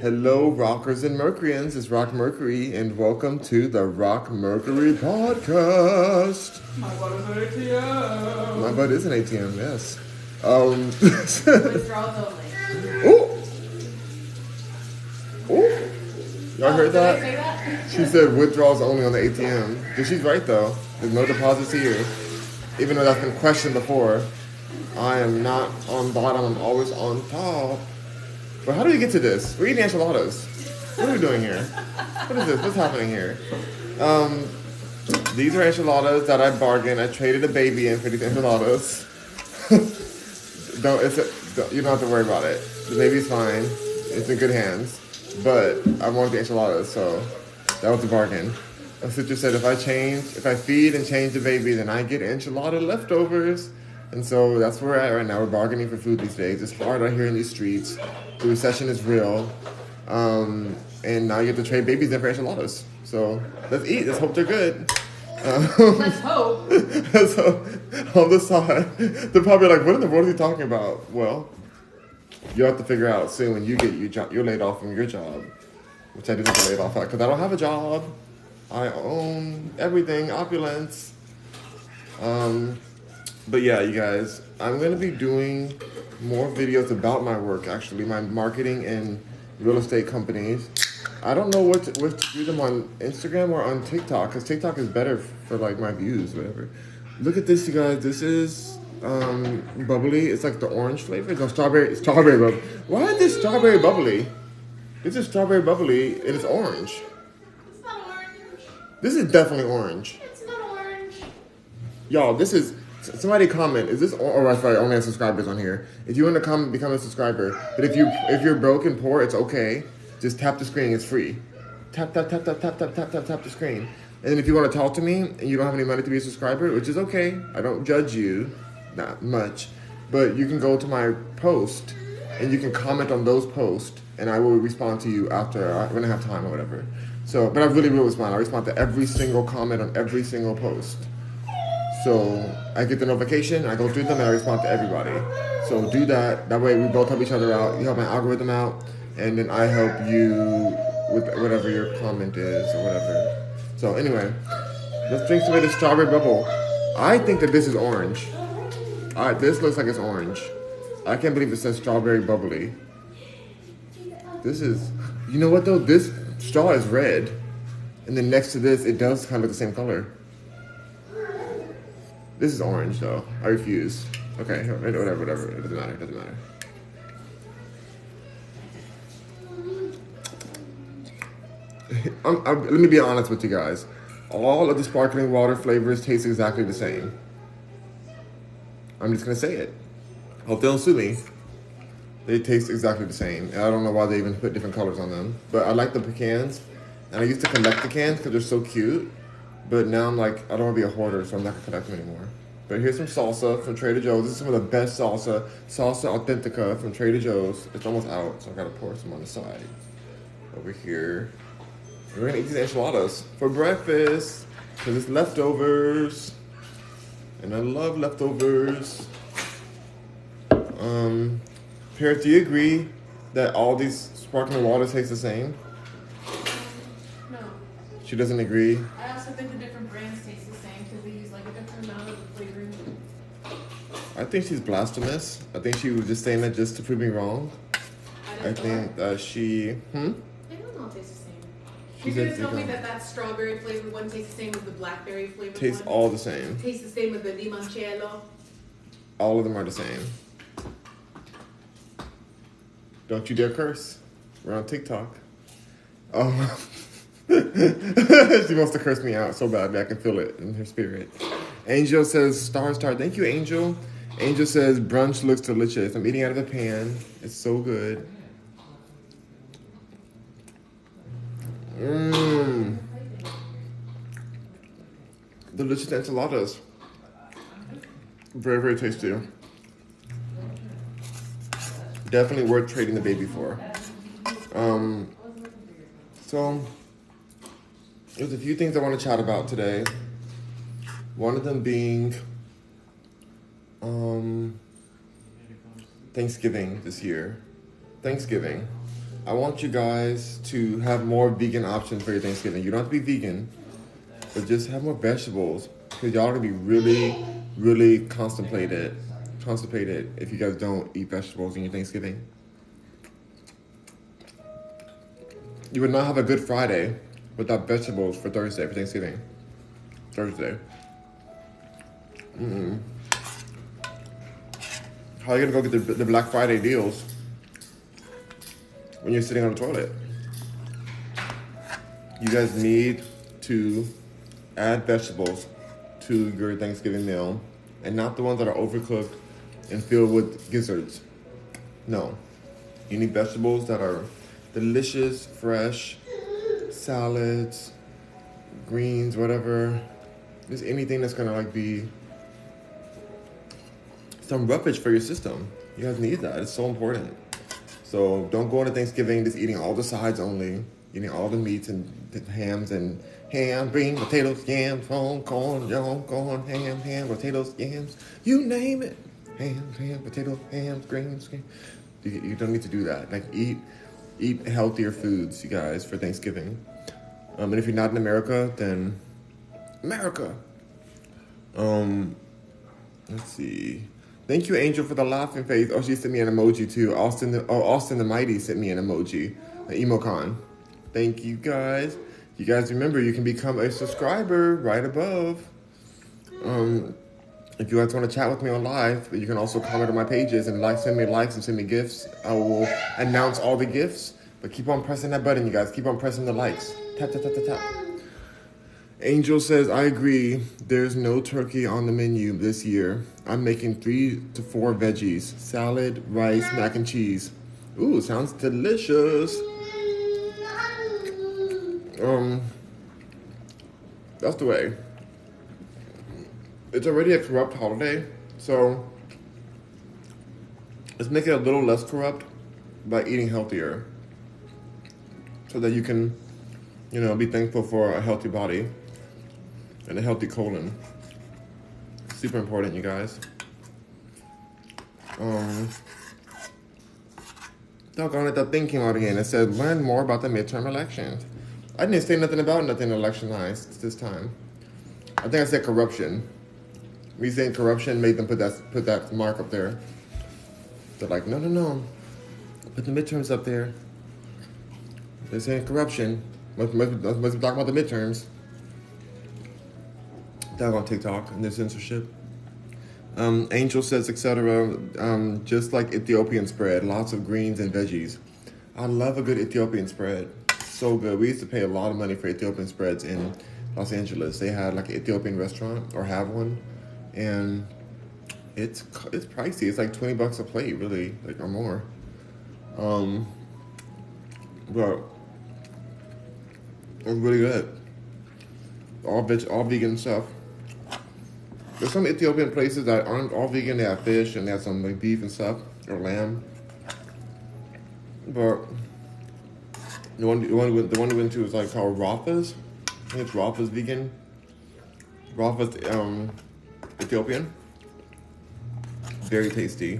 Hello, rockers and Mercuryans. It's Rock Mercury, and welcome to the Rock Mercury podcast. My butt is an ATM. My butt is an ATM, yes. Withdrawals only. Oh, oh! Y'all heard Did I that? say that? She said withdrawals only on the ATM. But she's right though. There's no deposits here, even though that's been questioned before. I am not on bottom. I'm always on top. But how do we get to this? We're eating enchiladas. What are we doing here? What is this? What's happening here? These are enchiladas that I bargained. I traded a baby in for these enchiladas. You don't have to worry about it. The baby's fine. It's in good hands. But I want the enchiladas, so that was the bargain. My sister said if I feed and change the baby, then I get enchilada leftovers. And so that's where we're at right now. We're bargaining for food these days. It's hard out here in these streets. The recession is real. And now you have to trade babies in for enchiladas. So let's eat. Let's hope they're good. Let's hope. So on the side, they're probably like, what in the world are you talking about? Well, you'll have to figure out soon when you get you're laid off from your job, which I didn't get laid off at because I don't have a job. I own everything, opulence. But yeah, you guys, I'm going to be doing more videos about my work, actually, my marketing and real estate companies. I don't know what to do them on Instagram or on TikTok, because TikTok is better for, like, my views, whatever. Look at this, you guys. This is bubbly. It's like the orange flavor. No, strawberry bubbly. Why is this strawberry bubbly? This is strawberry bubbly, and it's orange. It's not orange. This is definitely orange. It's not orange. Y'all, this is... Somebody comment, is this, sorry, I only have subscribers on here. If you want to come become a subscriber, but if you're broke and poor, it's okay. Just tap the screen, it's free. Tap the screen. And then if you want to talk to me and you don't have any money to be a subscriber, which is okay, I don't judge you, not much, but you can go to my post and you can comment on those posts and I will respond to you after, when I have time or whatever. So, but I really will respond. I respond to every single comment on every single post. So I get the notification, I go through them, and I respond to everybody. So do that. That way we both help each other out. You help my algorithm out, and then I help you with whatever your comment is or whatever. So anyway, let's drink some of this strawberry bubble. I think that this is orange. This looks like it's orange. I can't believe it says strawberry bubbly. This is, you know what though? This straw is red. And then next to this, it does kind of look the same color. This is orange, though. I refuse. Okay, whatever. It doesn't matter. Let me be honest with you guys. All of the sparkling water flavors taste exactly the same. I'm just gonna say it. Hope they don't sue me. They taste exactly the same. And I don't know why they even put different colors on them. But I like the pecans. And I used to collect the cans because they're so cute. But now I'm like, I don't want to be a hoarder, so I'm not going to collect them anymore. But here's some salsa from Trader Joe's. This is some of the best salsa. Salsa Authentica from Trader Joe's. It's almost out, so I got to pour some on the side. Over here. We're going to eat these enchiladas for breakfast. Because it's leftovers. And I love leftovers. Parrot, do you agree that all these sparkling waters taste the same? No. She doesn't agree. I also think the different brands taste the same because they use like a different amount of flavoring. I think she's blasphemous. I think she was just saying that just to prove me wrong. I think that she... They don't all taste the same. She You're said gonna tell they me don't. that strawberry flavored one tastes the same as the blackberry flavored Tastes one? all the same. Tastes the same as the limoncello. All of them are the same. Don't you dare curse. We're on TikTok. Oh. She wants to curse me out so badly. I can feel it in her spirit. Angel says, star. Thank you, Angel. Angel says, brunch looks delicious. I'm eating out of the pan. It's so good. Delicious enchiladas. Very, very tasty. Definitely worth trading the baby for. So, there's a few things I want to chat about today. One of them being Thanksgiving this year. Thanksgiving. I want you guys to have more vegan options for your Thanksgiving. You don't have to be vegan, but just have more vegetables because y'all are gonna be really, really constipated if you guys don't eat vegetables in your Thanksgiving. You would not have a Good Friday without vegetables for Thursday, for Thanksgiving. Thursday. How are you gonna go get the Black Friday deals when you're sitting on the toilet? You guys need to add vegetables to your Thanksgiving meal and not the ones that are overcooked and filled with gizzards. No. You need vegetables that are delicious, fresh, salads, greens, whatever. Just anything that's gonna like be some roughage for your system. You guys need that. It's so important. So don't go into Thanksgiving just eating all the sides only, eating all the meats and the hams and ham, green, potatoes, yams, corn, corn, ham, potatoes, yams, you name it. Ham, potatoes, hams, greens. You don't need to do that. Like eat healthier foods, you guys, for Thanksgiving. And if you're not in America, then America. Let's see. Thank you, Angel, for the laughing face. Oh, she sent me an emoji too. Austin the Mighty sent me an emoji, an emocon. Thank you, guys. You guys remember you can become a subscriber right above. If you guys want to chat with me on live, you can also comment on my pages and send me likes and send me gifts. I will announce all the gifts, but keep on pressing that button, you guys. Keep on pressing the likes. Tap, tap, tap, tap, tap. Angel says, I agree. There's no turkey on the menu this year. I'm making 3 to 4 veggies. Salad, rice, mac and cheese. Ooh, sounds delicious. That's the way. It's already a corrupt holiday, so let's make it a little less corrupt by eating healthier so that you can, be thankful for a healthy body and a healthy colon. Super important, you guys. Doggone it, that thing came out again. It said, learn more about the midterm elections. I didn't say nothing about nothing electionized this time. I think I said corruption. Me saying corruption made them put that mark up there. They're like, no. Put the midterms up there. They're saying corruption. Must be talking about the midterms. That on TikTok and their censorship. Angel says, etc. Just like Ethiopian spread, lots of greens and veggies. I love a good Ethiopian spread. So good. We used to pay a lot of money for Ethiopian spreads in Los Angeles. They had like an Ethiopian restaurant or have one, and it's pricey. It's like $20 a plate, really, like or more. But it's really good. All vegan stuff. There's some Ethiopian places that aren't all vegan. They have fish and they have some like beef and stuff or lamb. But the one we went to is like called Rafa's. I think it's Rafa's vegan. Rafa's Ethiopian. Very tasty.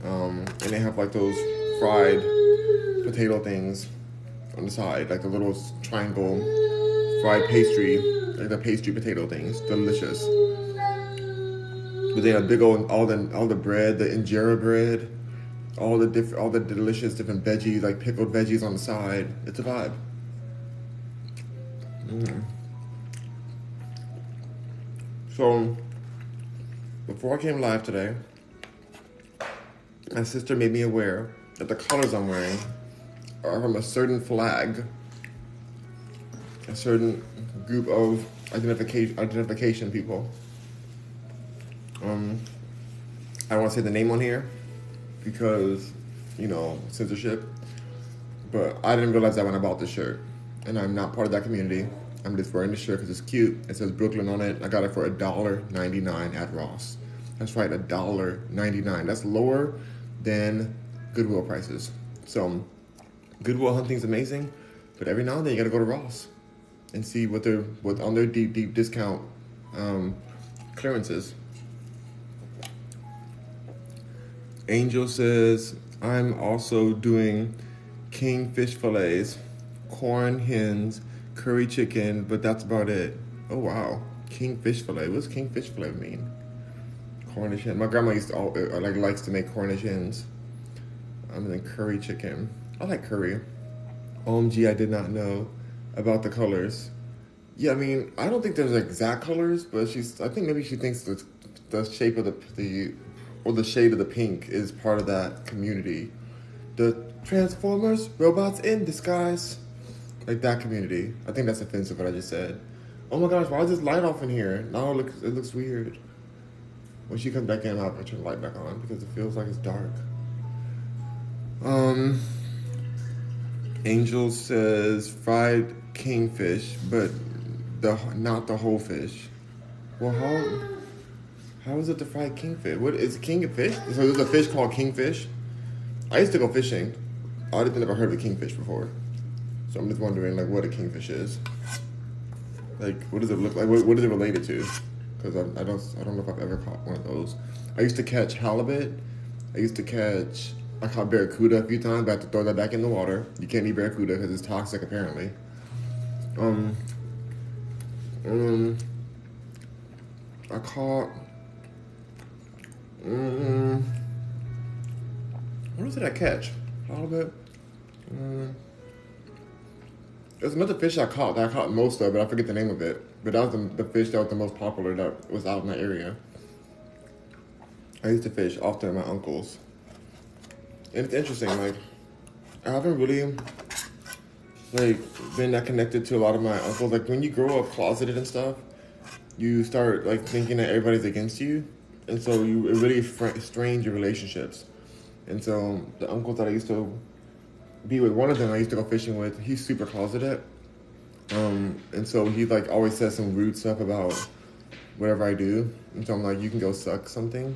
And they have like those fried potato things on the side, like the little triangle fried pastry, like the pastry potato things. Delicious. But they have big old all the bread, the injera bread, all the delicious different veggies, like pickled veggies on the side. It's a vibe. So before I came live today, my sister made me aware that the colors I'm wearing are from a certain flag, a certain group of identification people. I don't want to say the name on here because, censorship. But I didn't realize that when I bought this shirt. And I'm not part of that community. I'm just wearing this shirt because it's cute. It says Brooklyn on it. I got it for $1.99 at Ross. That's right, $1.99. That's lower than Goodwill prices. So Goodwill hunting's amazing, but every now and then you gotta go to Ross and see what on their deep discount clearances. Angel says, I'm also doing king fish fillets, corn hens, curry chicken, but that's about it. Oh wow, king fish fillet. What's king fish fillet mean? Cornish hen. My grandma used to likes to make Cornish hens. And then curry chicken. I like curry. OMG, I did not know about the colors. Yeah, I mean, I don't think there's exact colors, but I think maybe she thinks the shape of the shade of the pink is part of that community. The Transformers, robots in disguise. Like that community. I think that's offensive what I just said. Oh my gosh, why is this light off in here? Now it looks weird. When she comes back in, I'll turn the light back on because it feels like it's dark. Angel says fried kingfish, but not the whole fish. Well, how is it the fried kingfish? What is kingfish? So there's a fish called kingfish. I used to go fishing. I've never heard of a kingfish before, so I'm just wondering like what a kingfish is. Like, what does it look like? What is it related to? Because I don't know if I've ever caught one of those. I used to catch halibut. I caught barracuda a few times, but I had to throw that back in the water. You can't eat barracuda because it's toxic, apparently. I caught... what else did I catch? Halibut? There's another fish I caught most of, but I forget the name of it. But that was the fish that was the most popular that was out in that area. I used to fish often at my uncle's. And it's interesting, like, I haven't really, like, been that connected to a lot of my uncles. Like, when you grow up closeted and stuff, you start, like, thinking that everybody's against you. And so it really strains your relationships. And so the uncles that I used to be with, one of them I used to go fishing with, he's super closeted. And so he, like, always says some rude stuff about whatever I do. And so I'm like, you can go suck something.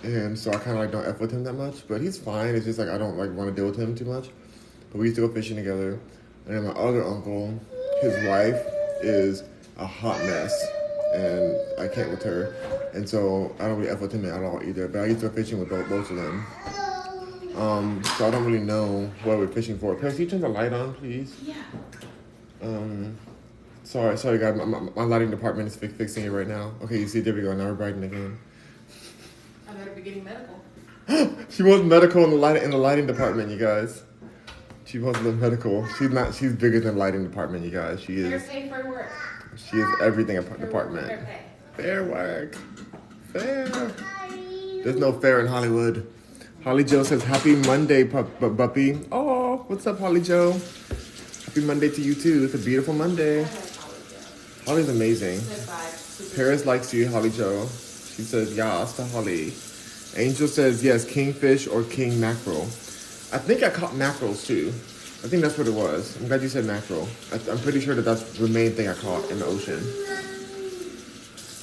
And so I kind of like don't F with him that much, but he's fine. It's just like I don't like want to deal with him too much. But we used to go fishing together. And then my other uncle, his wife is a hot mess, and I can't with her. And so I don't really F with him at all either. But I used to go fishing with both of them. So I don't really know what we're fishing for. Paris, can you turn the light on, please? Yeah. Sorry guys, my lighting department is fixing it right now. Okay, you see, there we go. Now we're brighting again. I better be getting medical. She was medical in the lighting department, you guys. She was the medical. She's bigger than lighting department, you guys. She is. Fair pay for work. She is everything department. Fair pay. Fair work. Fair. There's no fair in Hollywood. Holly Joe says, happy Monday, Buppy. Oh, what's up, Holly Joe? Happy Monday to you, too. It's a beautiful Monday. Holly's amazing. Paris likes you, Holly Joe. She says, yes to Holly. Angel says, yes, kingfish or king mackerel. I think I caught mackerels, too. I think that's what it was. I'm glad you said mackerel. I'm pretty sure that's the main thing I caught in the ocean.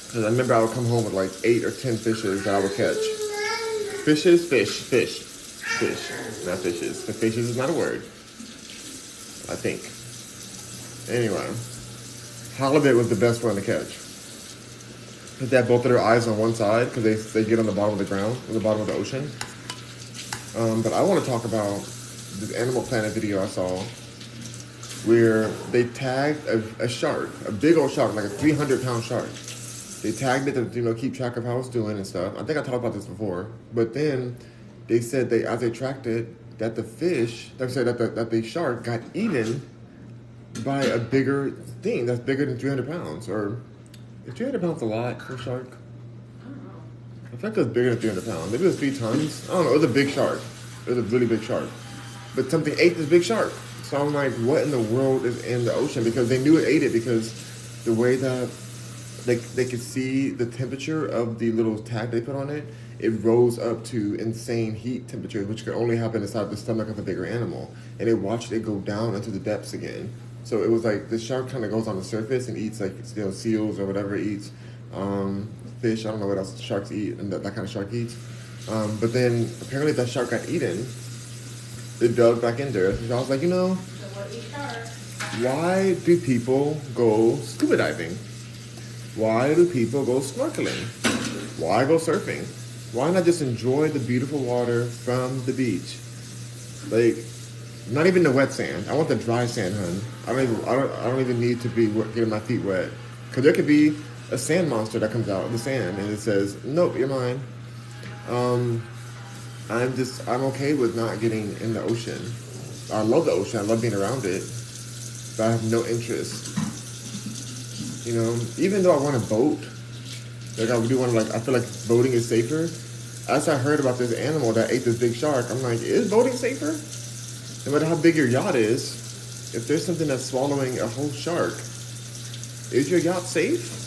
Because I remember I would come home with like 8 or 10 fishes that I would catch. Fishes? Fish. Not fishes. The fishes is not a word. I think. Anyway. Halibut was the best one to catch. Because they have both of their eyes on one side because they get on the bottom of the ground, on the bottom of the ocean. But I want to talk about this Animal Planet video I saw where they tagged a shark, a big old shark, like a 300-pound shark. They tagged it to keep track of how it's doing and stuff. I think I talked about this before. But then they said as they tracked it, that the shark got eaten by a bigger thing that's bigger than 300 pounds. Or is 300 pounds a lot for a shark? I don't know. I think it was bigger than 300 pounds. Maybe it was 3 tons. I don't know. It was a big shark. It was a really big shark. But something ate this big shark. So I'm like, what in the world is in the ocean? Because they knew it ate it because the way that they could see the temperature of the little tag they put on it, it rose up to insane heat temperatures, which could only happen inside the stomach of a bigger animal. And they watched it go down into the depths again. So it was like the shark kind of goes on the surface and eats like seals or whatever it eats, fish. I don't know what else sharks eat and that kind of shark eats. But then apparently that shark got eaten. It dug back in there. So I was like, why do people go scuba diving? Why do people go snorkeling? Why go surfing? Why not just enjoy the beautiful water from the beach? Like, not even the wet sand. I want the dry sand, hun. I don't even need to be getting my feet wet. Cause there could be a sand monster that comes out of the sand and it says, "Nope, you're mine." I'm okay with not getting in the ocean. I love the ocean. I love being around it, but I have no interest. You know, even though I want a boat, like I do want to, like, I feel like boating is safer. As I heard about this animal that ate this big shark, I'm like, is boating safer? No matter how big your yacht is, if there's something that's swallowing a whole shark, is your yacht safe?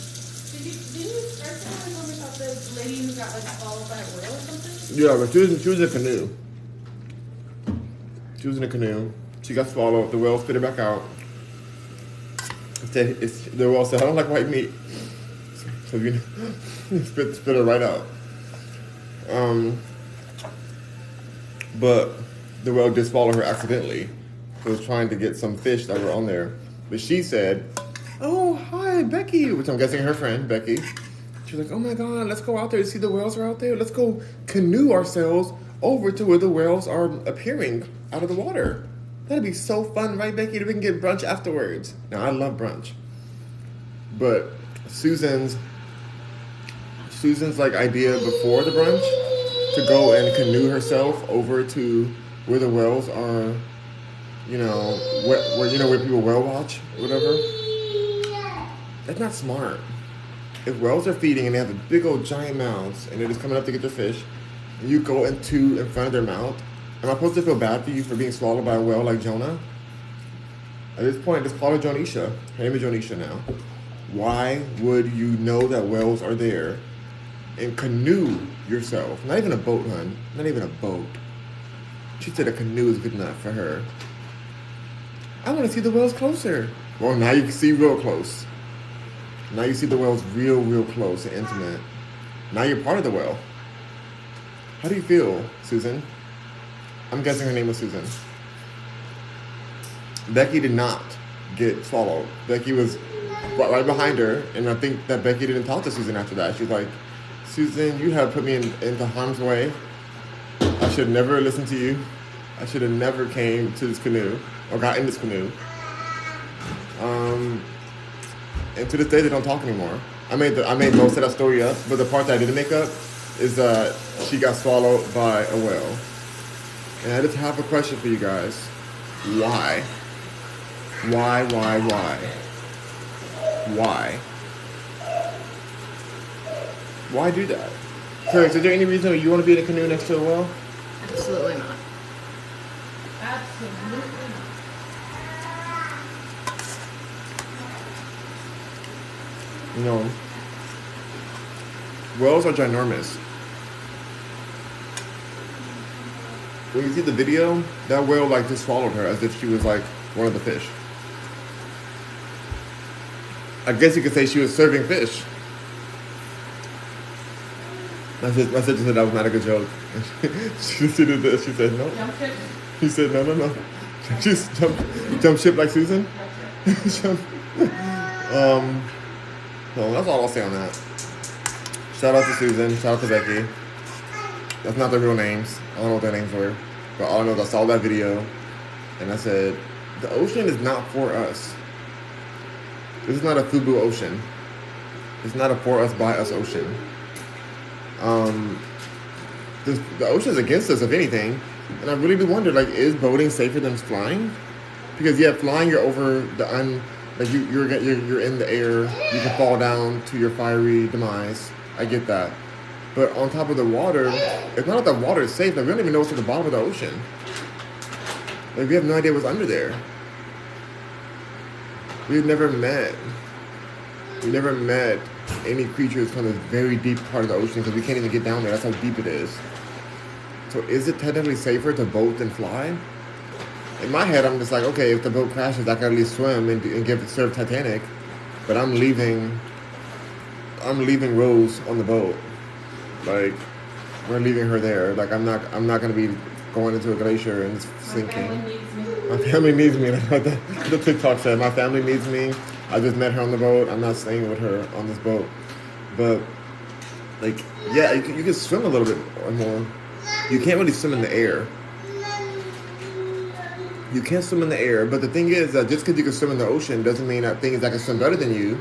Didn't you start telling me about the lady who got like swallowed by a whale or something? Yeah, but she was in a canoe. She was in a canoe. She got swallowed. The whale spit her back out. The whale said, "I don't like white meat." So you spit her right out. But the whale did swallow her accidentally. It was trying to get some fish that were on there. But she said, "Oh, hi, Becky," which I'm guessing her friend, Becky. She was like, "Oh my God, let's go out there to see the whales are out there. Let's go canoe ourselves over to where the whales are appearing out of the water. That'd be so fun, right, Becky? We can get brunch afterwards." Now, I love brunch. But Susan's like idea before the brunch to go and canoe herself over to where the whales are, where people whale watch, whatever. That's not smart. If whales are feeding and they have a big old giant mouths and they're just coming up to get their fish, and you go in front of their mouth, am I supposed to feel bad for you for being swallowed by a whale like Jonah? At this point, just call her Jonisha. Her name is Jonisha now. Why would you know that whales are there and canoe yourself? Not even a boat, hun. Not even a boat. She said a canoe is good enough for her. I want to see the whales closer. Well, now you can see real close. Now you see the whales real close and intimate. Now you're part of the whale. How do you feel, Susan? I'm guessing her name was Susan. Becky did not get swallowed. Becky was right behind her, and I think that Becky didn't talk to Susan after that. She's like, "Susan, you have put me into harm's way. I should never listen to you. I should have never came to this canoe, or got in this canoe." And to this day, they don't talk anymore. I made most of that story up, but the part that I didn't make up is that she got swallowed by a whale. And I just have a question for you guys. Why? Why? Why do that? Felix, is there any reason you want to be in a canoe next to a whale? Absolutely not. Absolutely not. No. Whales are ginormous. When you see the video, that whale just swallowed her as if she was one of the fish. I guess you could say she was serving fish. My sister said that was not a good joke. She did this. She said no. Jump ship. He said no. Just jump ship like Susan. So that's all I'll say on that. Shout out to Susan. Shout out to Becky. That's not their real names. I don't know what their names were. But all I know is I saw that video and I said, the ocean is not for us. This is not a FUBU ocean. It's not a for us, by us ocean. The ocean's against us, if anything. And I really do wonder, is boating safer than flying? Because flying, you're over you're in the air. You can fall down to your fiery demise. I get that. But on top of the water, it's not that the water is safe. We don't even know what's at the bottom of the ocean. We have no idea what's under there. We never met any creatures from this very deep part of the ocean because we can't even get down there. That's how deep it is. So is it technically safer to boat than fly? In my head, I'm just like, okay, if the boat crashes, I can at least swim and serve Titanic. But I'm leaving Rose on the boat. We're leaving her there. I'm not gonna be going into a glacier and sinking. My family needs me. Like the TikTok said, my family needs me. I just met her on the boat. I'm not staying with her on this boat. But you can swim a little bit or more. You can't really swim in the air. You can't swim in the air, but the thing is that just because you can swim in the ocean doesn't mean that things that can swim better than you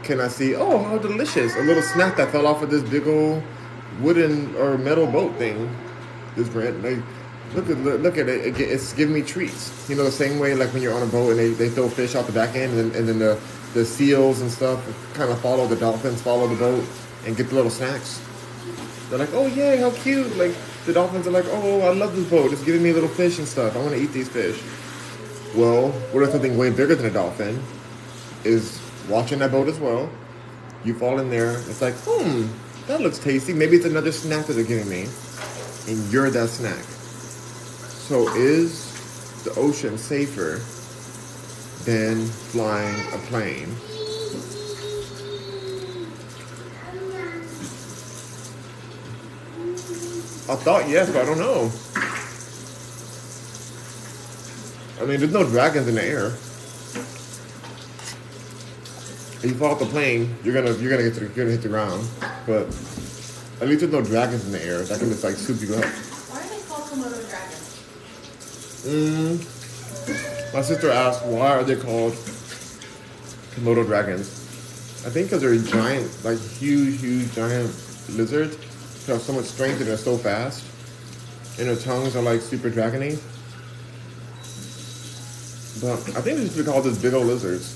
cannot see. Oh, how delicious! A little snack that fell off of this big old wooden or metal boat thing. This brand, like, look at it. It's giving me treats. You know, the same way like when you're on a boat and they throw fish off the back end, and then the seals and stuff kind of follow the dolphins, follow the boat, and get the little snacks. They're like, oh yay, how cute! Like the dolphins are like, oh, I love this boat. It's giving me little fish and stuff. I want to eat these fish. Well, what if something way bigger than a dolphin is watching that boat as well? You fall in there. It's like, that looks tasty. Maybe it's another snack that they're giving me, and you're that snack. So is the ocean safer than flying a plane? I thought yes, but I don't know. I mean, there's no dragons in the air. If you fall off the plane, you're gonna hit the ground. But at least there's no dragons in the air that can just like scoop you up. Why are they called Komodo dragons? My sister asked, why are they called Komodo dragons? I think because they're giant, like huge, giant lizards. They have so much strength and they're so fast. And their tongues are like super dragony. But I think they used to be called these big old lizards.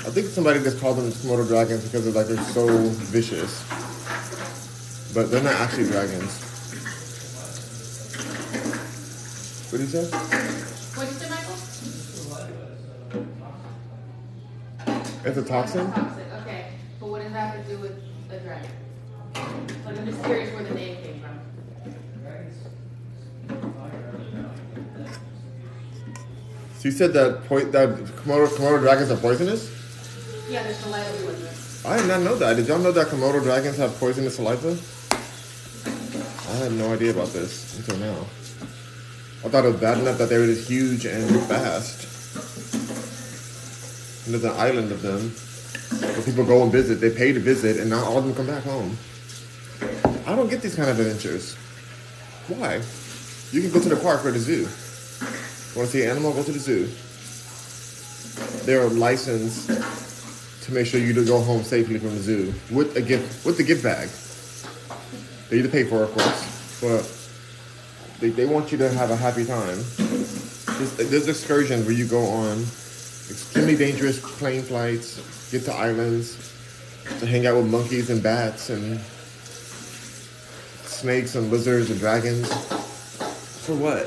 I think somebody just called them Komodo dragons because they're so vicious. But they're not actually dragons. What did you say? What did you say, Michael? It's a toxin? Toxic, okay. But what does that have to do with the dragon? Like, I'm just curious where the name came from. So you said that Komodo dragons are poisonous? Yeah, there's saliva poisonous. I did not know that. Did y'all know that Komodo dragons have poisonous saliva? I had no idea about this until now. I thought it was bad enough that they were just huge and fast. And there's an island of them where people go and visit. They pay to visit, and not all of them come back home. I don't get these kind of adventures. Why? You can go to the park or the zoo. Want to see an animal? Go to the zoo. They're licensed to make sure you do go home safely from the zoo with the gift bag. They need to pay for it, of course, but they want you to have a happy time. There's excursions where you go on extremely dangerous plane flights, get to islands, to hang out with monkeys and bats and snakes and lizards and dragons. For what?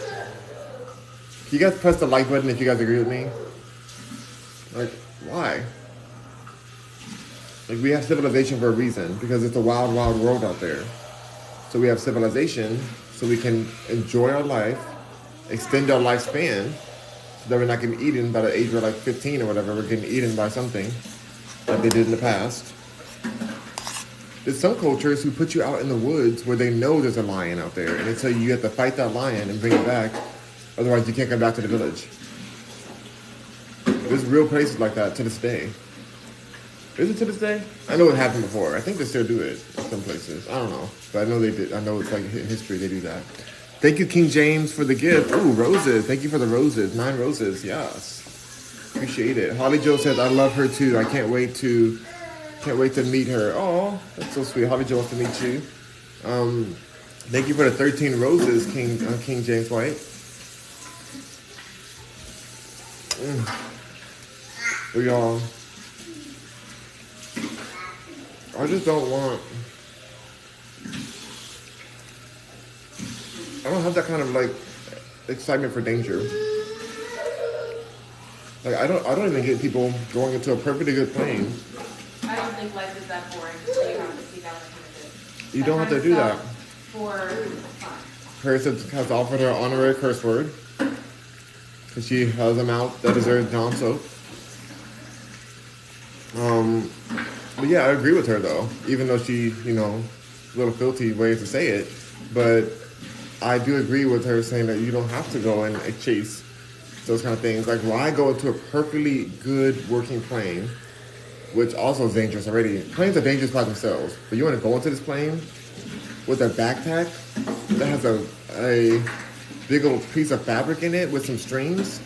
You guys press the like button if you guys agree with me. Like, why? Like, we have civilization for a reason, because it's a wild, wild world out there. So we have civilization so we can enjoy our life, extend our lifespan, so that we're not getting eaten by the age of like 15 or whatever. We're getting eaten by something like they did in the past. There's some cultures who put you out in the woods where they know there's a lion out there, and they tell you have to fight that lion and bring it back. Otherwise, you can't come back to the village. There's real places like that to this day. Is it to this day? I know it happened before. I think they still do it in some places. I don't know. But I know they did. I know it's like history, they do that. Thank you, King James, for the gift. Ooh, roses. Thank you for the roses. 9 roses. Yes. Appreciate it. Holly Jo says, I love her too. I can't wait to meet her. Oh, that's so sweet. Holly Jo wants to meet you. Thank you for the 13 roses, King James White. Y'all, I just don't want. I don't have that kind of like excitement for danger. Like I don't even get people going into a perfectly good plane. I don't think life is that boring, so you have to seek out alternatives. You don't have to do that. For fun. Paris has offered her honorary curse word because she has a mouth that deserves John soap. But yeah, I agree with her though, even though she, a little filthy way to say it. But I do agree with her saying that you don't have to go and chase those kind of things. Like, why go into a perfectly good working plane, which also is dangerous already? Planes are dangerous by themselves, but you want to go into this plane with a backpack that has a big old piece of fabric in it with some strings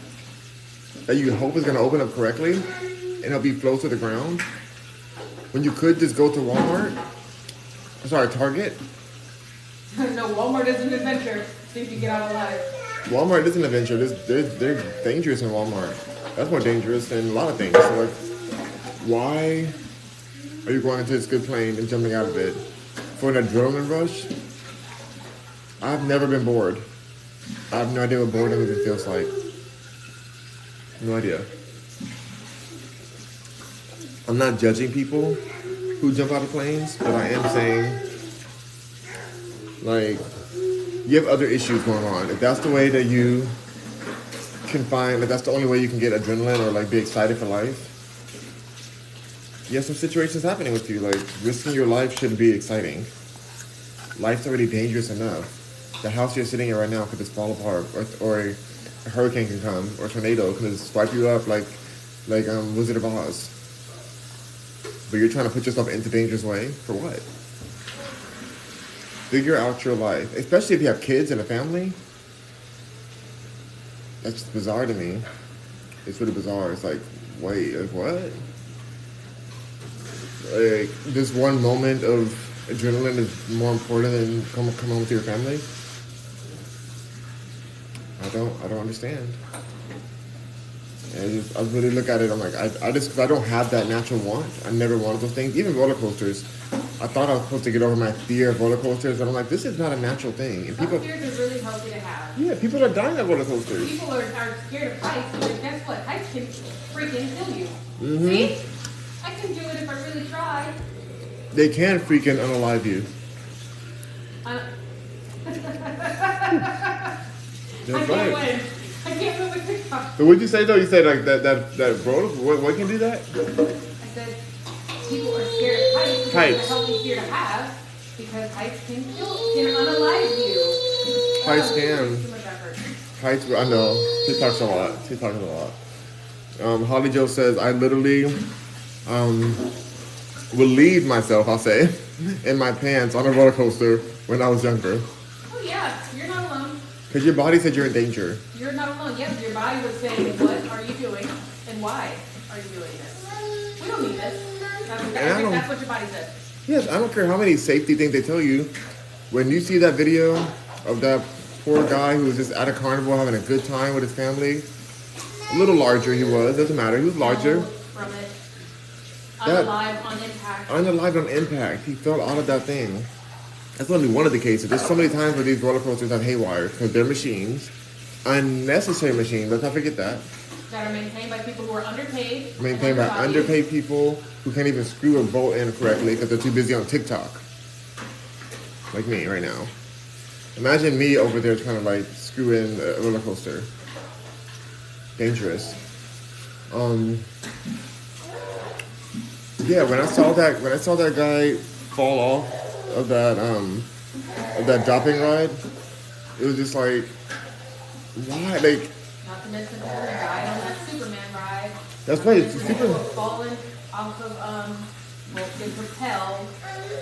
that you hope is gonna open up correctly and help you flow to the ground. When you could just go to Walmart, sorry, Target. No, Walmart is an adventure. See if you get out alive. Walmart is an adventure. They're dangerous in Walmart. That's more dangerous than a lot of things. So like, why are you going into this good plane and jumping out of it for an adrenaline rush? I've never been bored. I have no idea what boredom even feels like. No idea. I'm not judging people who jump out of planes, but I am saying, like, you have other issues going on. If that's the way that you can find, if that's the only way you can get adrenaline or like be excited for life, you have some situations happening with you. Like, risking your life shouldn't be exciting. Life's already dangerous enough. The house you're sitting in right now could just fall apart, or a hurricane can come, or a tornado can just swipe you up like Wizard of Oz. But you're trying to put yourself into dangerous way for what? Figure out your life, especially if you have kids and a family. That's just bizarre to me. It's really bizarre. It's like, wait, like what? Like, this one moment of adrenaline is more important than come home with your family? I don't understand. And I really look at it, I'm like, I don't have that natural want. I never wanted those things. Even roller coasters. I thought I was supposed to get over my fear of roller coasters, but I'm like, this is not a natural thing. And Some people, fears are really healthy to have. yeah, people are dying of roller coasters. People are scared of heights, because guess what? Heights can freaking kill you. Mm-hmm. See? I can do it if I really try. They can freaking unalive you. I That's can't right. win. I can't win with TikTok. But what'd you say though? You said like that roller, what can do that? I said people are scared of heights because Heights. it's a healthy fear to have, because heights can unalive you. Heights can. Too much effort. Heights, I know. TikTok's a lot. TikTok's a lot. Holly Joe says, I literally would leave myself, I'll say, in my pants on a roller coaster when I was younger. Oh yeah, you're not alone. Because your body said you're in danger. You're not alone. Yes, your body would say, what are you doing and why are you doing this? We don't need this. That's what your body said. Yes, I don't care how many safety things they tell you. When you see that video of that poor guy who was just at a carnival having a good time with his family, a little larger he was, doesn't matter, he was larger. From it. That- Unalive on impact. Unalive on impact. He fell out of that thing. That's only one of the cases. There's so many times where these roller coasters have haywire because they're machines. Unnecessary machines, let's not forget that. That are maintained by people who are underpaid. Maintained by underpaid people who can't even screw a bolt in correctly because they're too busy on TikTok. Like me right now. Imagine me over there trying to like screw in a roller coaster. Dangerous. Yeah, when I saw that guy fall off of that dropping ride, it was just like, why? Like, Not to mention the guy on that Superman ride. that's right. It's People super. who have fallen off of, been propelled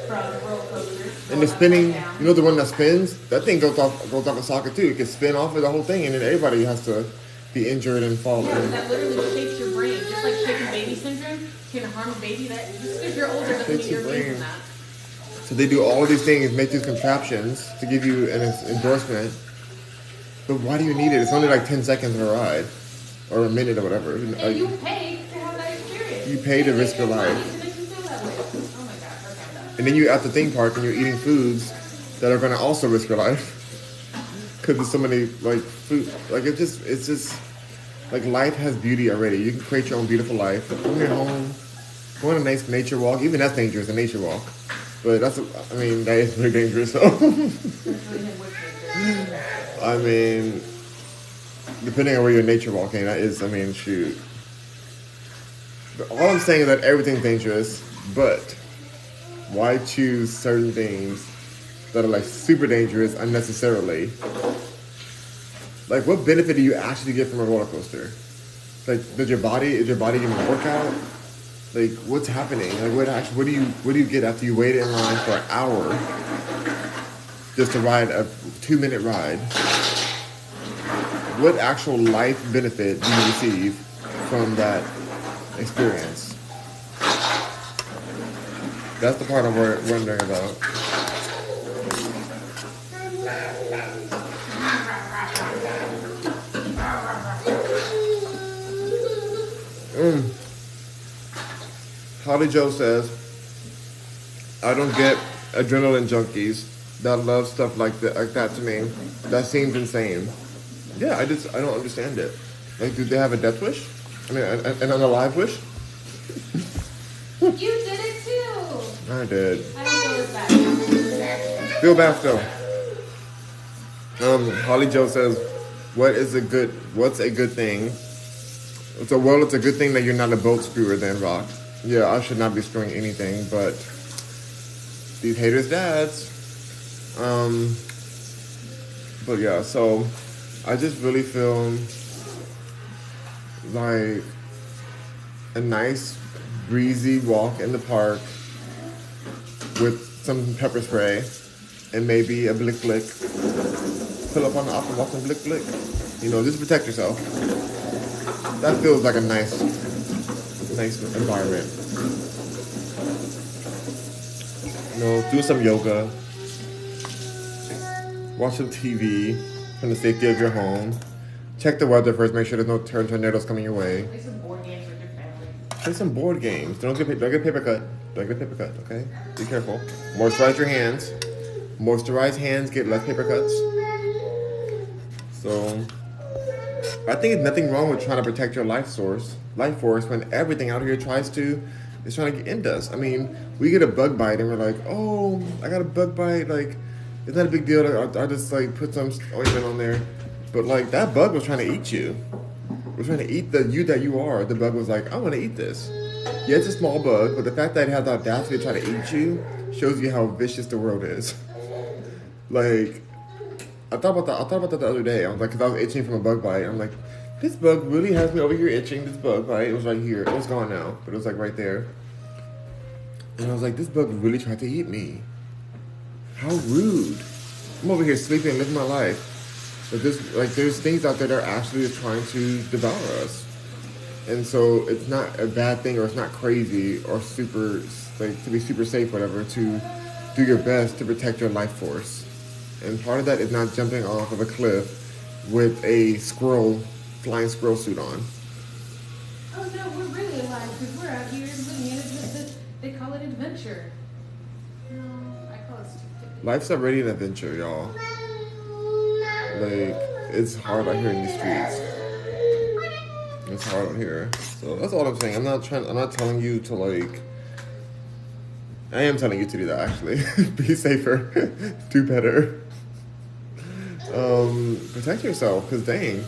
from roller coasters. And the spinning, you know, the one that spins, that thing goes off a socket too. It can spin off of the whole thing, and then everybody has to be injured and fall. Yeah, but that literally shakes your brain. Just like shaking baby syndrome can harm a baby. That just because you're older doesn't Shakes mean you're your immune brain. from that. So they do all these things, make these contraptions to give you an endorsement. But why do you need it? It's only like 10 seconds of a ride, or a minute or whatever. And you pay to have that experience. You pay to And risk your money life. to make you feel that way. Oh my God. Okay, I'm done. And then you're at the theme park and you're eating foods that are going to also risk your life. Because there's so many, like, food. Like, it's just, like, life has beauty already. You can create your own beautiful life. Come your home, go on a nice nature walk. Even that's dangerous, a nature walk. But that is pretty dangerous, so. I mean, depending on where you're nature walking, that is, shoot. But all I'm saying is that everything's dangerous, but why choose certain things that are like super dangerous unnecessarily? Like, what benefit do you actually get from a roller coaster? Like, is your body getting a workout? Like, what's happening? Like, what do you get after you wait in line for an hour just to ride a 2-minute ride? what actual life benefit do you receive from that experience? That's the part I'm wondering about. Holly Joe says, I don't get adrenaline junkies that love stuff like that to me. That seems insane. Yeah, I don't understand it. Like, do they have a death wish? I mean, an unalive wish? You did it too. I did. I don't feel as bad. Feel bad still. Holly Joe says, what's a good thing? Well, it's a good thing that you're not a boat screwer then, Rock. Yeah, I should not be screwing anything, but these haters' dads. But yeah, so I just really feel like a nice breezy walk in the park with some pepper spray and maybe a blick blick. Pull up on the apple walk and blick blick. You know, just protect yourself. That feels like a nice environment. You know, do some yoga. Watch some TV from the safety of your home. Check the weather first. Make sure there's no tornadoes coming your way. Play some board games with your family. Play some board games. Don't get paper cut. Don't get paper cut, okay? Be careful. Moisturize your hands. Moisturized hands get less paper cuts. So, I think there's nothing wrong with trying to protect your life force when everything out here is trying to get into us. I mean, we get a bug bite and we're like, oh, I got a bug bite. Like, it's not a big deal. I just like put some ointment on there. But like that bug was trying to eat you. It was trying to eat the you that you are. The bug was like, I want to eat this. Yeah, it's a small bug, but the fact that it has the audacity to try to eat you shows you how vicious the world is. Like, I thought about that the other day. I was like, because I was itching from a bug bite. I'm like, this bug really has me over here itching. This bug bite. It was right here. It was gone now, but it was like right there. And I was like, this bug really tried to eat me. How rude. I'm over here sleeping and living my life. But there's things out there that are actually trying to devour us. And so it's not a bad thing or it's not crazy or super, like, to be super safe, whatever, to do your best to protect your life force. And part of that is not jumping off of a cliff with a flying squirrel suit on. Oh no, we're really alive because we're out here living in it. They call it adventure. No, I call it stupidity. Life's already an adventure, y'all. Like, it's hard out here in the streets. It's hard out here. So that's all I'm saying. I'm not telling you to, like, I am telling you to do that, actually. Be safer. Do better. Protect yourself, because dang.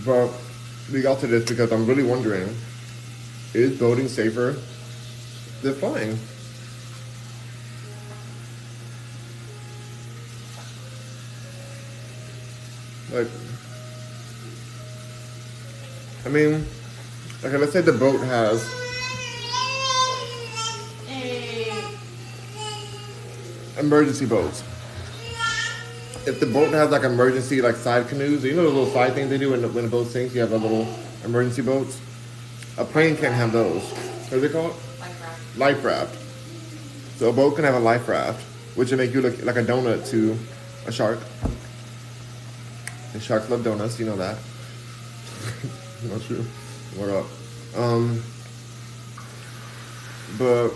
But we got to this because I'm really wondering, is boating safer than flying? Like, I mean, okay, let's say the boat has emergency boats. If the boat has like emergency like side canoes, you know the little side things they do when the boat sinks, you have a little emergency boats. A plane can't have those. What do they call it? Life raft. Life raft. So a boat can have a life raft, which will make you look like a donut to a shark. And sharks love donuts, you know that. Not true. What up? But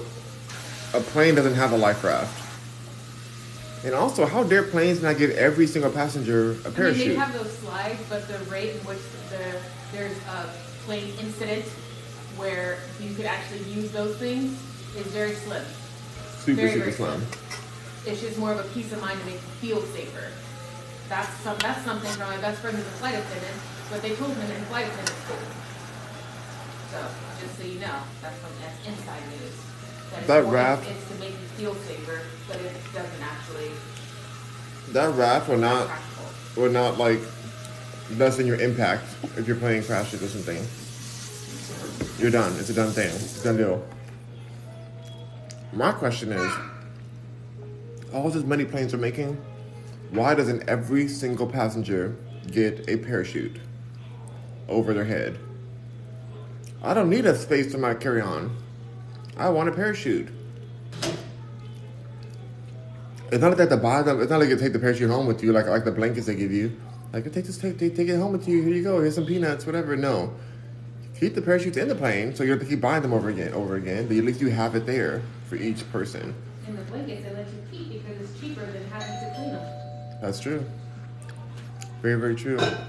a plane doesn't have a life raft. And also, how dare planes not give every single passenger a parachute? I mean, they have those slides, but the rate in which there's a plane incident where you could actually use those things is very slim. Super slim. It's just more of a peace of mind to make you feel safer. That's something from my best friend who's a flight attendant, but they told him in flight attendant school. So, just so you know, that's inside news. That raft. It's to make you feel safer, but it doesn't actually. That raft will not like lessen your impact if your plane crashes or something. You're done. It's a done thing. It's a done deal. My question is, all this money planes are making, Why doesn't every single passenger get a parachute over their head? I don't need a space for my carry-on. I want a parachute. It's not like they have to buy them. It's not like you take the parachute home with you, like the blankets they give you. Like, take it home with you. Here you go. Here's some peanuts, whatever. No. Keep the parachutes in the plane, so you don't have to keep buying them over again. But at least you have it there for each person. And the blankets they let you keep because it's cheaper than having to clean them. That's true. Very, very true. This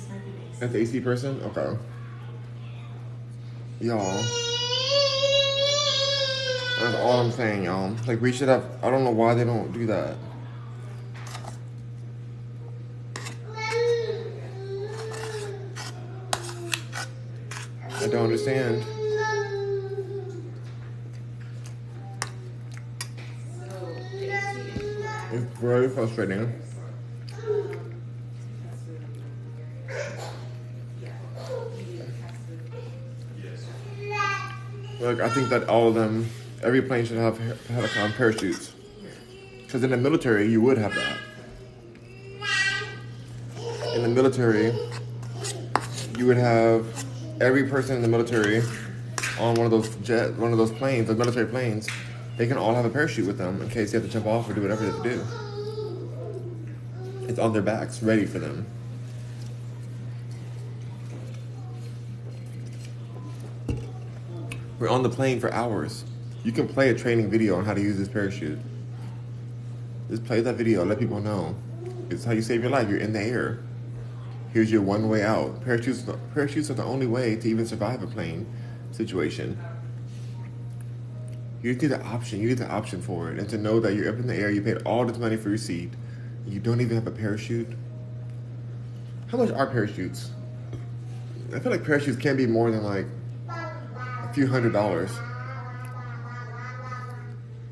might be nice. That's the AC person? Okay. Y'all. That's all I'm saying, y'all. Like, we should have... I don't know why they don't do that. I don't understand. It's very frustrating. Like, I think that all of them, every plane should have parachutes. Because in the military, you would have that. In the military, you would have every person in the military on one of those planes, those military planes. They can all have a parachute with them in case they have to jump off or do whatever they have to do. It's on their backs, ready for them. We're on the plane for hours. You can play a training video on how to use this parachute. Just play that video, let people know. It's how you save your life. You're in the air. Here's your one way out. Parachutes are the only way to even survive a plane situation. You need the option. You need the option for it. And to know that you're up in the air, you paid all this money for your seat, and you don't even have a parachute. How much are parachutes? I feel like parachutes can be more than like a few $100s.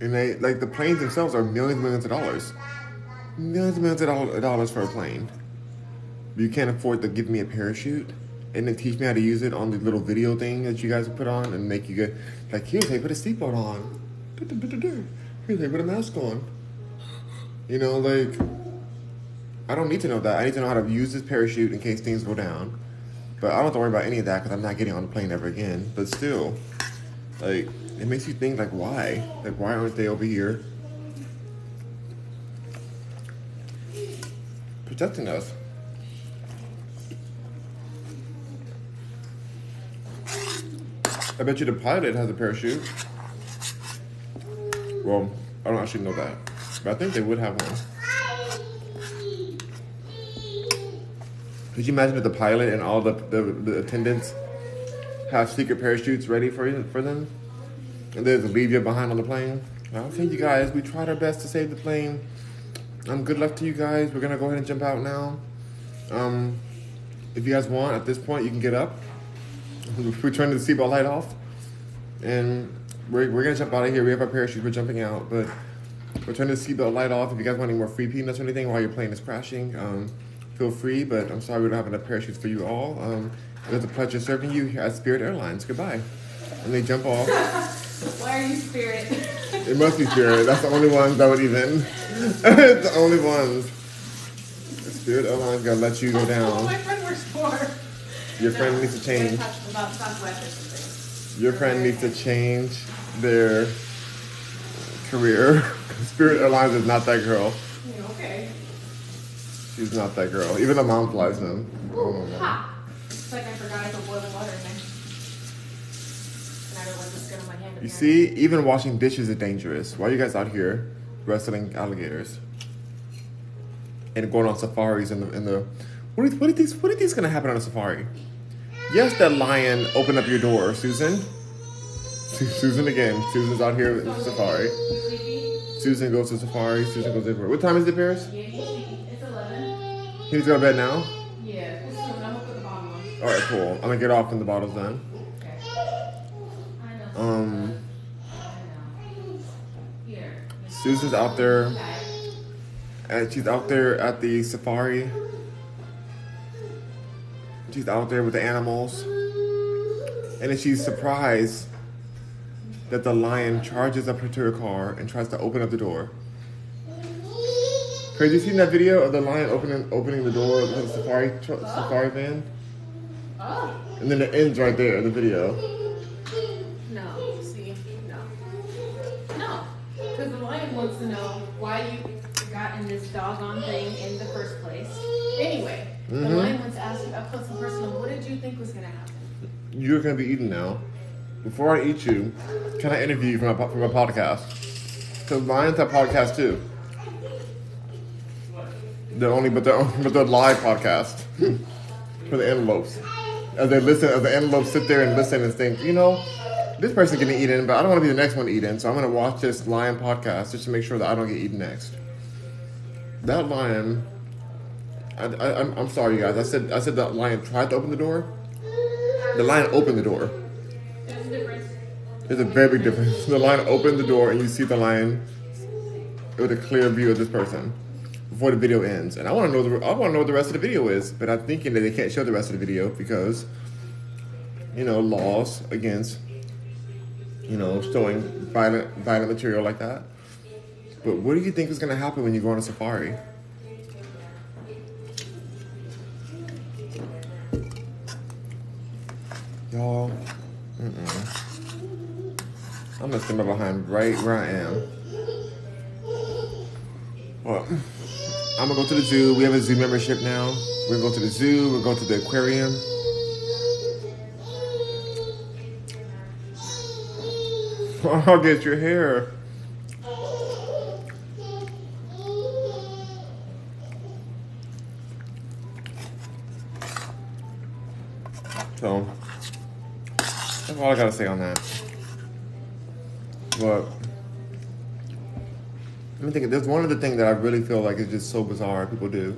And they, like, the planes themselves are millions of dollars. Millions of dollars for a plane. You can't afford to give me a parachute and then teach me how to use it on the little video thing that you guys put on and make you get, like, here, they put a seatbelt on. Here, they put a mask on. You know, like, I don't need to know that. I need to know how to use this parachute in case things go down. But I don't have to worry about any of that because I'm not getting on the plane ever again. But still, like, it makes you think, like, why? Like, why aren't they over here protecting us? I bet you the pilot has a parachute. Well, I don't actually know that. But I think they would have one. Could you imagine if the pilot and all the attendants have secret parachutes ready for them? And they just leave you behind on the plane? Okay, you guys, we tried our best to save the plane. Good luck to you guys. We're going to go ahead and jump out now. If you guys want, at this point, you can get up. We're turning the seatbelt light off. And we're going to jump out of here. We have our parachutes. We're jumping out. But we're turning the seatbelt light off. If you guys want any more free peanuts or anything while your plane is crashing, feel free. But I'm sorry we don't have enough parachutes for you all. It was a pleasure serving you here at Spirit Airlines. Goodbye. And they jump off. Why are you Spirit? It must be Spirit. That's the only ones that would even. It's the only ones. Spirit Airlines gonna let you go down. My friend works for. Your friend needs to change. Your friend needs to change their career. Spirit Airlines is not that girl. Okay. She's not that girl. Even the mom flies them. Oh my god. Ha! It's like I forgot I put boiling water in there. And I don't want the skin on my hand. You see, even washing dishes is dangerous. Why are you guys out here wrestling alligators? And going on safaris in the what do you think's gonna happen on a safari? Yes, that lion opened up your door, Susan. Susan again. Susan's out here with safari. Susan goes to safari. Susan goes everywhere. What time is it, Paris? Yeah, it's 11. Can you go to bed now? Yeah, it's soon. I'm gonna put the bottle on. All right, cool. I'm gonna get off when the bottle's done. Okay. I know. Here. Susan's out there. And she's out there at the safari. She's out there with the animals. And then she's surprised that the lion charges up to her car and tries to open up the door. Cause you seen that video of the lion opening the door of the safari van? Oh. And then it ends right there in the video. No, see, no. No, because the lion wants to know why you got in this doggone thing in the first place. Anyway, the lion wants to ask you up close and personal, what did you think was going to happen? You're going to be eaten now. Before I eat you, can I interview you from a podcast? Because lions have podcasts too. But they're live podcast for the antelopes. As the antelopes sit there and listen and think, you know, this person's getting eaten, but I don't want to be the next one eaten, so I'm going to watch this lion podcast just to make sure that I don't get eaten next. That lion, I'm sorry, you guys. I said that lion tried to open the door. The lion opened the door. There's a difference. There's a very big difference. The lion opened the door, and you see the lion with a clear view of this person before the video ends. And I want to know what the rest of the video is, but I'm thinking that they can't show the rest of the video because, you know, laws against, you know, showing violent material like that. But what do you think is going to happen when you go on a safari? Y'all, I'm gonna stand behind right where I am. Well, I'm gonna go to the zoo. We have a zoo membership now. We're gonna go to the zoo. We're going to the aquarium. I'll get your hair. So, that's all I gotta say on that. But, let me think. There's one other thing that I really feel like is just so bizarre people do.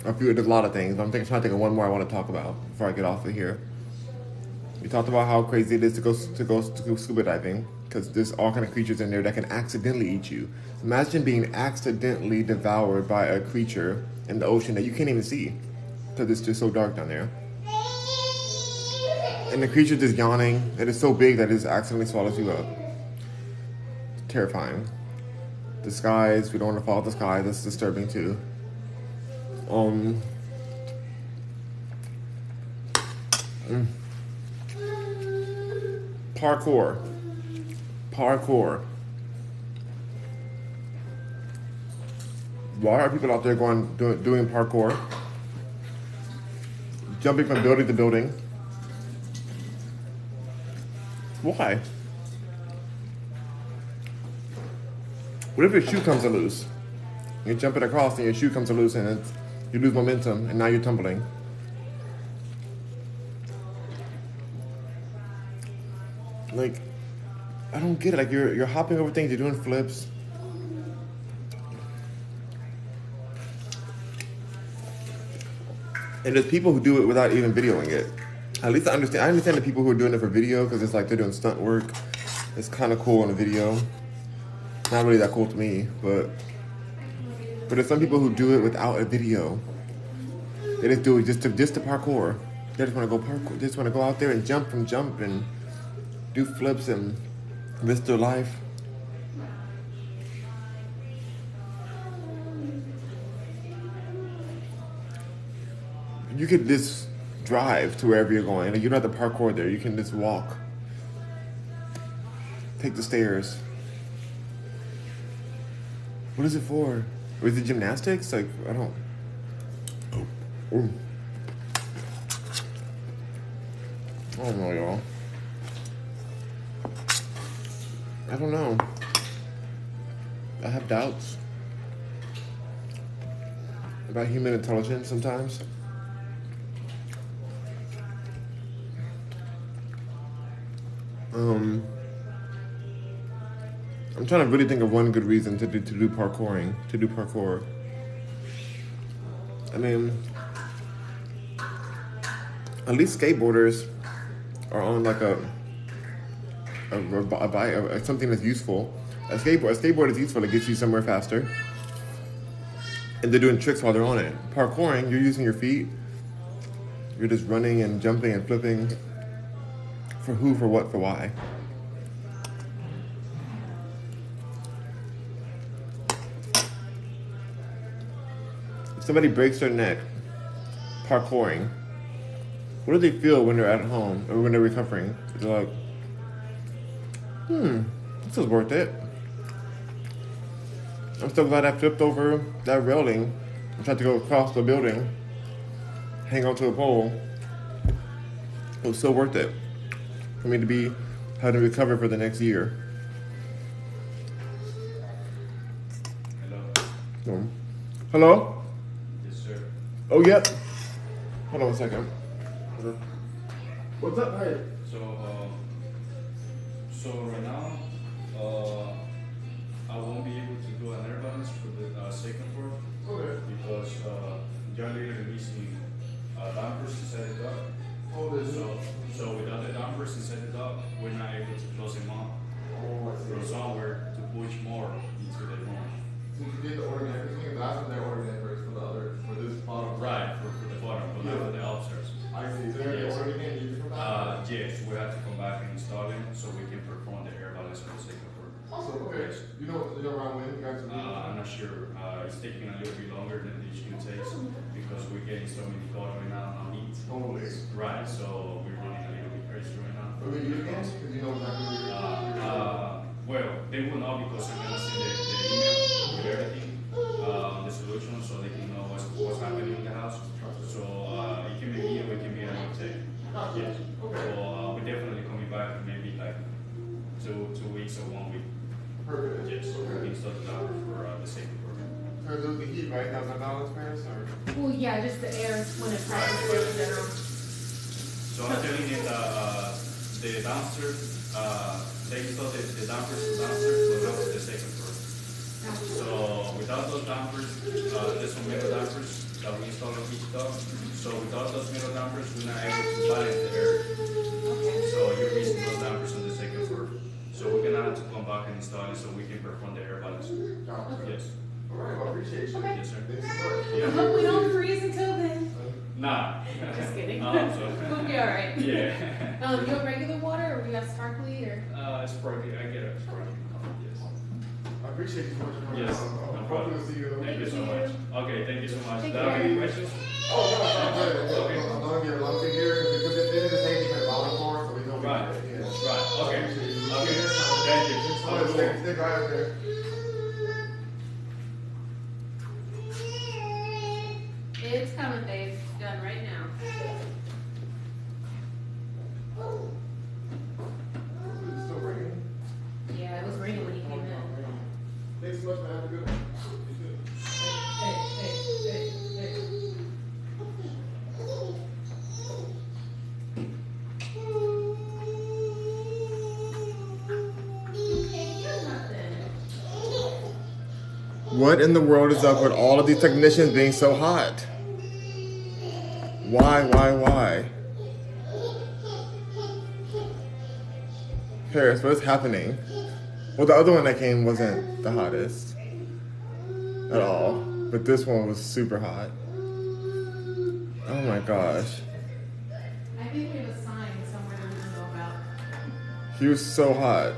There's a lot of things. I'm trying to think of one more I want to talk about before I get off of here. We talked about how crazy it is to go scuba diving because there's all kind of creatures in there that can accidentally eat you. Imagine being accidentally devoured by a creature in the ocean that you can't even see because it's just so dark down there. And the creature just yawning. It is so big that it just accidentally swallows you up. Terrifying. The skies, we don't want to follow the skies. That's disturbing too. Parkour. Why are people out there doing parkour? Jumping from building to building. Why? What if your shoe comes loose? You're jumping across and your shoe comes loose and you lose momentum and now you're tumbling. Like, I don't get it. Like, you're hopping over things, you're doing flips. And there's people who do it without even videoing it. At least I understand the people who are doing it for video because it's like they're doing stunt work. It's kind of cool on a video. Not really that cool to me, but there's some people who do it without a video. They just do it just to parkour. They just want to go parkour. They just want to go out there and jump and do flips and risk their life. You could just drive to wherever you're going. Like, you don't have to parkour there. You can just walk. Take the stairs. What is it for? Or is it gymnastics? Like, I don't... Oh. I don't know, y'all. I don't know. I have doubts about human intelligence sometimes. I'm trying to really think of one good reason to do parkour. I mean, at least skateboarders are on like a bike, something that's useful. A skateboard is useful. It gets you somewhere faster. And they're doing tricks while they're on it. Parkouring, you're using your feet. You're just running and jumping and flipping. For who, for what, for why? somebody breaks their neck parkouring, what do they feel when they're at home or when they're recovering? They're like, this is worth it. I'm so glad I flipped over that railing and tried to go across the building, hang onto a pole. It was so worth it for me to be having to recover for the next year. Hello. Hello? Yes, sir. Oh, yep. Hold on a second. What's up? Hey. So right now, I won't be able to do an air balance for the second floor. Okay. Because you're literally missing dampers inside the dock. So without the dampers inside the dock, we're not able to close them up from somewhere to push more into the room. So you did the order everything, that's what they're ordering first for this bottom. Right, for the bottom, but not for the upstairs. I see. So they're ordering again, you can come back? Yes, we have to come back and install them so we can perform the air balance on the second floor. Awesome, okay. You know around when you guys are I'm not sure. It's taking a little bit longer than it usually takes because we're getting so many calls right now on heat. Totally. Right, so we're running a little bit crazy right now. Okay, you again? Because you know exactly where you're Well, they will know because I'm gonna send the email with everything, the solution, so they can know what's happening in the house. So it can be me or it can be another tech. Yes. Okay. So we're definitely coming back in maybe like two weeks or 1 week. Perfect. Yes. So we install the tower for the safety program. So those the heat, right? That was a balance Paris, or? Well, yeah, just the air when it passes in general. So I'm telling you the downstairs, they installed the dampers downstairs will go to the second floor. So without those dampers, there's some metal dampers that we install on each dock. So without those metal dampers, we're not able to balance the air. So you're missing those dampers on the second floor. So we're gonna have to come back and install it so we can perform the air balance. Yes. All right, well, appreciate you. Okay. Yes, sir. Thanks so much. I hope we don't freeze until then. Nah. Just kidding. So, We'll be alright. yeah. You have regular water or we have sparkly or? Sparkling. I get it. Sparkling. Yes. I appreciate you so much for coming Yes. out. No Hopefully problem. we'll see you in a Thank you week. so much. Okay, thank you so much. Take Do you have care. any questions? Oh, no, I'm good. I'm not gonna get a lot to here because it is the same thing at Valley Floor, so we know. Right. Yeah. Right. Okay. Okay. Thank Thank you. Stay dry out there. It's coming, babe. It's done right now. It's still raining. Yeah, it was raining when he came in. Thanks so much, man. Have a good one. What in the world is up with all of these technicians being so hot? Why? Paris, what's happening? Well, the other one that came wasn't the hottest at all, but this one was super hot. Oh my gosh. I think we have a sign somewhere that we don't know about. He was so hot.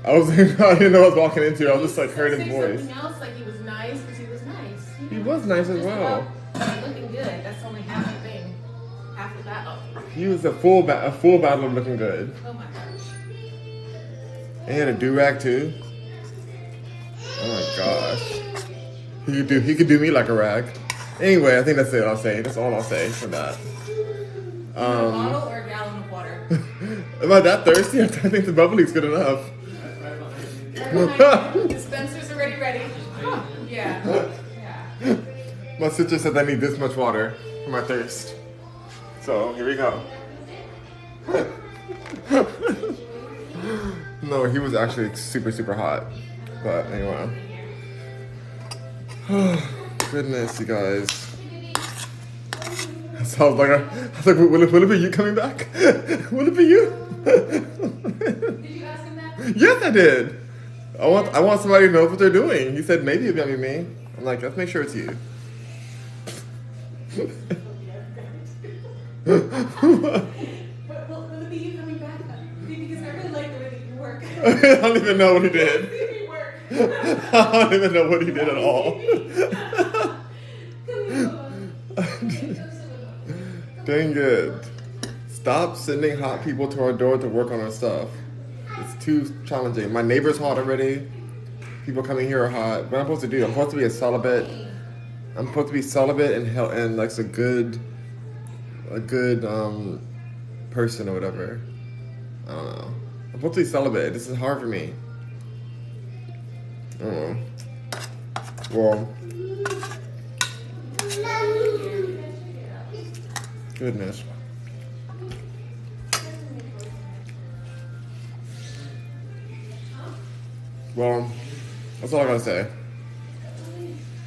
I didn't know what I was walking into. I was just like heard his Say voice. something else, like he was nice, because he was nice. He was nice as Just well. about looking good. That's only half the thing. Half the battle. He was a full battle of looking good. Oh my gosh. And he had a do-rag too. Oh my gosh. He could do me like a rag. Anyway, I think that's it. I'll say. That's all I'll say for that. A bottle or a gallon of water? Am I that thirsty? I think the bubbly's good enough. Dispenser's already ready. Yeah. Yeah. My sister said I need this much water for my thirst. So here we go. No, he was actually super, super hot. But anyway. Goodness, you guys. So I was like, will it be you coming back? Will it be you? Did you ask him that? Yes, I did. I want somebody to know what they're doing. He said maybe it'll be me. I'm like, let's make sure it's you. Will it be you coming back? Because I really like the way that you work. I don't even know what he did. See me work. I don't even know what he did at all. Dang it. Stop sending hot people to our door to work on our stuff. It's too challenging. My neighbor's hot already. People coming here are hot. What am I supposed to do? I'm supposed to be a celibate. I'm supposed to be celibate and like a good person or whatever. I don't know. I'm supposed to be celibate. This is hard for me. I don't know. Well, goodness. Well, that's all I gotta say.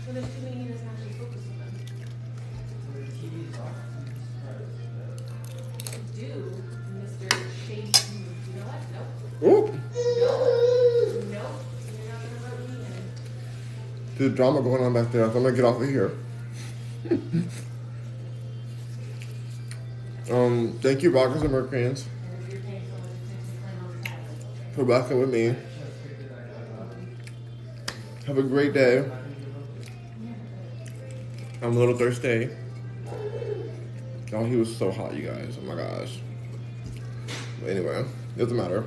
Well, there's too many he doesn't actually focus on them. I do, Mr. Shady. You know what? Nope. Ooh, Nope. You're not gonna let me in. there's drama going on back there. So I'm gonna get off of here. Thank you, Rockers and Mercuryans, And if you're paying someone to plan on the tablet. for rocking with me. Have a great day. I'm a little thirsty. Oh, he was so hot, you guys. Oh my gosh. But anyway, doesn't matter.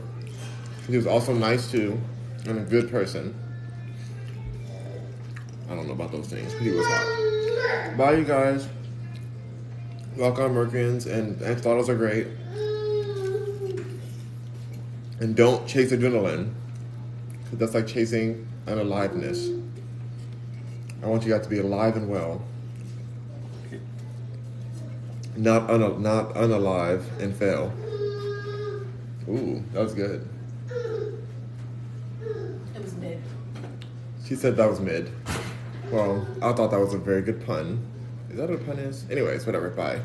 He was also nice too, and a good person. I don't know about those things, but he was hot. Bye, you guys. Welcome, Mercuryans, and enchiladas are great. And don't chase adrenaline, because that's like chasing unaliveness. I want you guys to be alive and well. Not unalive and fail. Ooh, that was good. It was mid. She said that was mid. Well, I thought that was a very good pun. Is that what a pun is? Anyways, whatever, bye.